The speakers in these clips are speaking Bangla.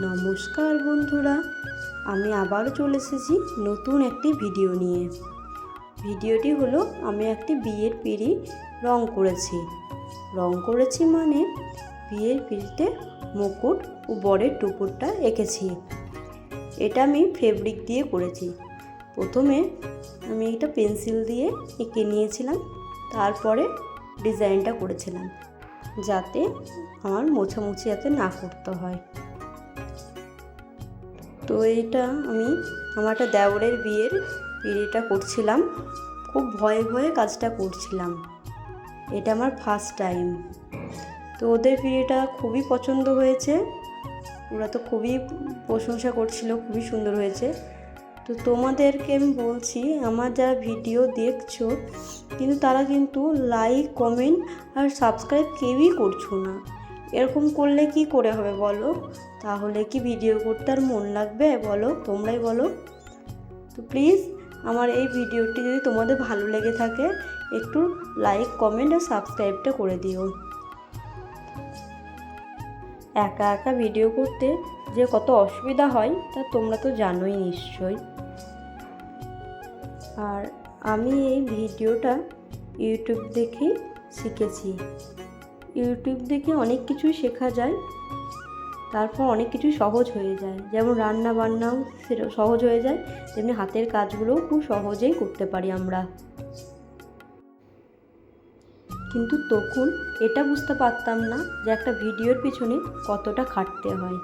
নমস্কার বন্ধুরা, আমি আবারও চলে এসেছি নতুন একটি ভিডিও নিয়ে। ভিডিওটি হলো আমি একটি বিয়ের পিঁড়ি রং করেছি মানে বিয়ের পিঁড়িতে মুকুট ও বরের টুকুরটা এঁকেছি। এটা আমি ফেব্রিক দিয়ে করেছি। প্রথমে আমি এটা পেন্সিল দিয়ে এঁকে নিয়েছিলাম, তারপরে ডিজাইনটা করেছিলাম যাতে আমার মোছামুছি যাতে না করতে হয়। তো এইটা আমি আমার একটা দেওরের বিয়ের পিঁড়িটা করছিলাম, খুব ভয়ে ভয়ে কাজটা করছিলাম। এটা আমার ফার্স্ট টাইম। তো ওদের পিঁড়িটা খুবই পছন্দ হয়েছে, ওরা তো খুবই প্রশংসা করছিল, খুবই সুন্দর হয়েছে। তো তোমাদেরকে আমি বলছি, আমার যারা ভিডিও দেখছো কিন্তু তারা কিন্তু লাইক, কমেন্ট আর সাবস্ক্রাইব কেউই করছো না। এরকম করলে কি করে হবে বলো? তাহলে কি ভিডিও করতে আর মন লাগবে বলো? তোমরাই বলো। তো প্লিজ আমার এই ভিডিওটি যদি তোমাদের ভালো লেগে থাকে একটু লাইক, কমেন্ট আর সাবস্ক্রাইবটা করে দিও। একা একা ভিডিও করতে যে কত অসুবিধা হয় তা তোমরা তো জানোই নিশ্চয়ই। আর আমি এই ভিডিওটা ইউটিউব দেখেই শিখেছি। ইউটিউব দেখে অনেক কিছুই শেখা যায়, তারপর অনেক কিছুই সহজ হয়ে যায়। যেমন রান্না বান্নাও সেটা সহজ হয়ে যায়, তেমনি হাতের কাজগুলোও খুব সহজেই করতে পারি আমরা। কিন্তু তখন এটা বুঝতে পারতাম না যে একটা ভিডিওর পিছনে কতটা খাটতে হয়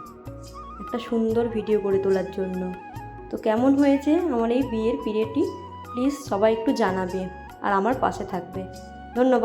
একটা সুন্দর ভিডিও করে তোলার জন্য। তো কেমন হয়েছে আমার এই বিয়ের পিঁড়িটি প্লিজ সবাই একটু জানাবে আর আমার পাশে থাকবে। ধন্যবাদ।